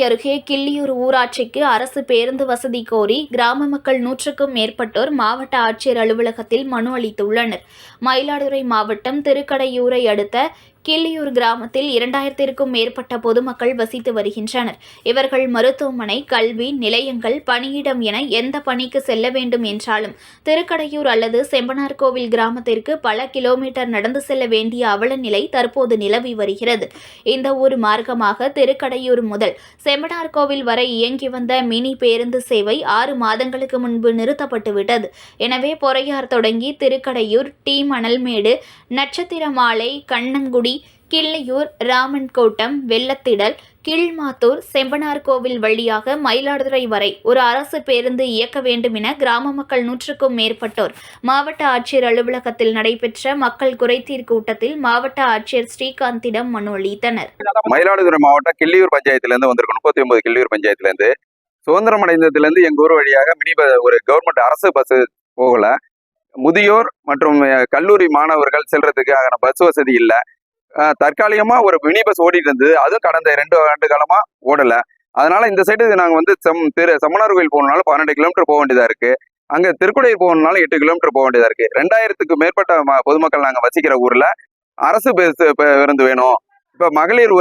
அருகே கிள்ளியூர் ஊராட்சிக்கு அரசு பேருந்து வசதி கோரி கிராம மக்கள் 100க்கும் மேற்பட்டோர் மாவட்ட ஆட்சியர் அலுவலகத்தில் மனு அளித்துள்ளனர். மயிலாடுதுறை மாவட்டம் திருக்கடையூரை அடுத்த கிள்ளியூர் கிராமத்தில் 2000க்கும் மேற்பட்ட பொதுமக்கள் வசித்து வருகின்றனர். இவர்கள் மருத்துவமனை, கல்வி நிலையங்கள், பணியிடம் என எந்த பணிக்கு செல்ல வேண்டும் என்றாலும் திருக்கடையூர் அல்லது செம்பனார்கோவில் கிராமத்திற்கு பல கிலோமீட்டர் நடந்து செல்ல வேண்டிய அவல நிலை தற்போது நிலவி வருகிறது. இந்த ஊர் மார்க்கமாக திருக்கடையூர் முதல் செம்பனார்கோவில் வரை இயங்கி வந்த மினி பேருந்து சேவை 6 மாதங்களுக்கு முன்பு நிறுத்தப்பட்டுவிட்டது. எனவே பொறையார் தொடங்கி திருக்கடையூர், டி மணல்மேடு, நட்சத்திரமாலை, கண்ணங்குடி, கிள்ளியூர், ராமன்கோட்டம், வெள்ளத்திடல், கீழ்மாத்தூர், செம்பனார்கோவில் வழியாக மயிலாடுதுறை வரை ஒரு அரசு பேருந்து இயக்க வேண்டும் என கிராம மக்கள் 100க்கும் மேற்பட்டோர் மாவட்ட ஆட்சியர் அலுவலகத்தில் நடைபெற்ற மக்கள் குறைதீர் கூட்டத்தில் மாவட்ட ஆட்சியர் ஸ்ரீகாந்திடம் மனு அளித்தனர். மயிலாடுதுறை மாவட்டம் கிள்ளியூர் பஞ்சாயத்திலிருந்து வந்திருக்கும் 39 கிள்ளியூர் பஞ்சாயத்திலிருந்து சுதந்திரம் அடைந்ததுலேருந்து எங்க ஊர் வழியாக மினி ஒரு கவர்மெண்ட் அரசு பஸ் போகல. முதியோர் மற்றும் கல்லூரி மாணவர்கள் செல்றதுக்கான பஸ் வசதி இல்லை. தற்காலிகமா ஒரு மினி பஸ் ஓடிட்டு இருந்தது. அதுவும் கடந்த 2 ஆண்டு காலமா ஓடல. அதனால இந்த சைடு நாங்க வந்து செம்மனார் கோயில் போகணும்னாலும் 12 கிலோமீட்டர் போக வேண்டியதா இருக்கு. அங்க திருக்குடையூர் போகணும்னாலும் 8 கிலோமீட்டர் போக வேண்டியதா இருக்கு. 2000க்கும் மேற்பட்ட பொதுமக்கள் நாங்க வசிக்கிற ஊர்ல அரசு பேருந்து வேணும். இப்ப மகளிர்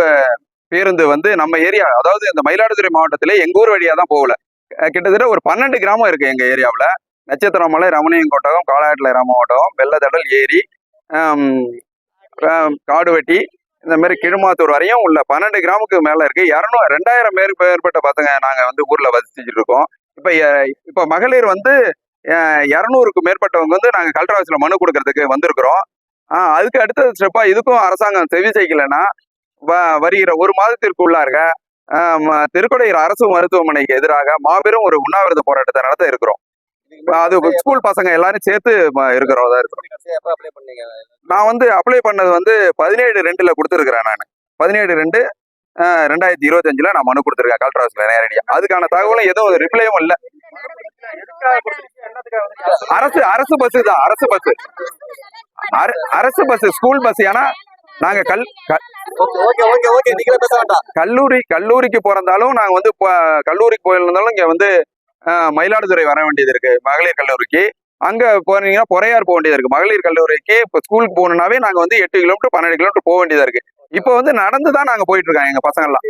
பேருந்து வந்து நம்ம ஏரியா, அதாவது இந்த மயிலாடுதுறை மாவட்டத்திலே எங்க ஊர் வழியா தான் போகல. கிட்டத்தட்ட ஒரு 12 கிராமம் இருக்கு எங்க ஏரியாவில். நட்சத்திரமலை, ரமணியங்கோட்டகம், காலாட்டில ராமகோட்டகம், வெள்ளத்தடல், ஏரி, காடுவெட்டி, இந்த மாதிரி கிழுமாத்தூர் வரையும் உள்ள 12 கிராமுக்கு மேல இருக்கு. 2000 மேற்பட்ட பசங்க நாங்க வந்து ஊர்ல வசிச்சுட்டு இருக்கோம். இப்ப மகளிர் வந்து 200க்கும் மேற்பட்டவங்க வந்து நாங்க கலெக்டர் ஆஃபீஸ்ல மனு கொடுக்கறதுக்கு வந்திருக்கிறோம். அதுக்கு அடுத்த ஸ்டெப்பா இதுக்கும் அரசாங்கம் செவி செய்யலைன்னா வருகிற 1 மாதத்திற்குள்ளாக திருக்கடையூர் அரசு மருத்துவமனைக்கு எதிராக மாபெரும் ஒரு உண்ணாவிரத போராட்டத்தை நடத்த இருக்கிறோம். அது ஸ்கூல் பசங்க எல்லாரும் சேர்த்து இருக்கிறோம். நான் வந்து அப்ளை பண்ணது வந்து 17/2 கொடுத்துருக்கிறேன். நான் 17/2/2025 நான் மனு கொடுத்துருக்கேன் கலெக்டர் ஆஃபீஸ்ல நேரடியா. அதுக்கான தகவலும் எதுவும் ரிப்ளையும் இல்லை. அரசு பஸ் தான், அரசு பஸ் ஸ்கூல் பஸ். ஏன்னா நாங்க கல்லூரிக்கு போறதாலும் நாங்க வந்து கல்லூரிக்கு போயிருந்தாலும் இங்க வந்து மயிலாடுதுறை வர வேண்டியது இருக்கு. மகளிர் கல்லூரிக்கு அங்க போனீங்கன்னா பொறையார் போக வேண்டியது இருக்கு. மகளிர் கல்லூரிக்கு இப்ப ஸ்கூலுக்கு போகணும்னாவே நாங்க வந்து 8 கிலோமீட்டர் 12 கிலோமீட்டர் போக வேண்டியதா இருக்கு. இப்போ வந்து நடந்துதான் நாங்க போயிட்டு இருக்கோம் எங்க பசங்க எல்லாம்.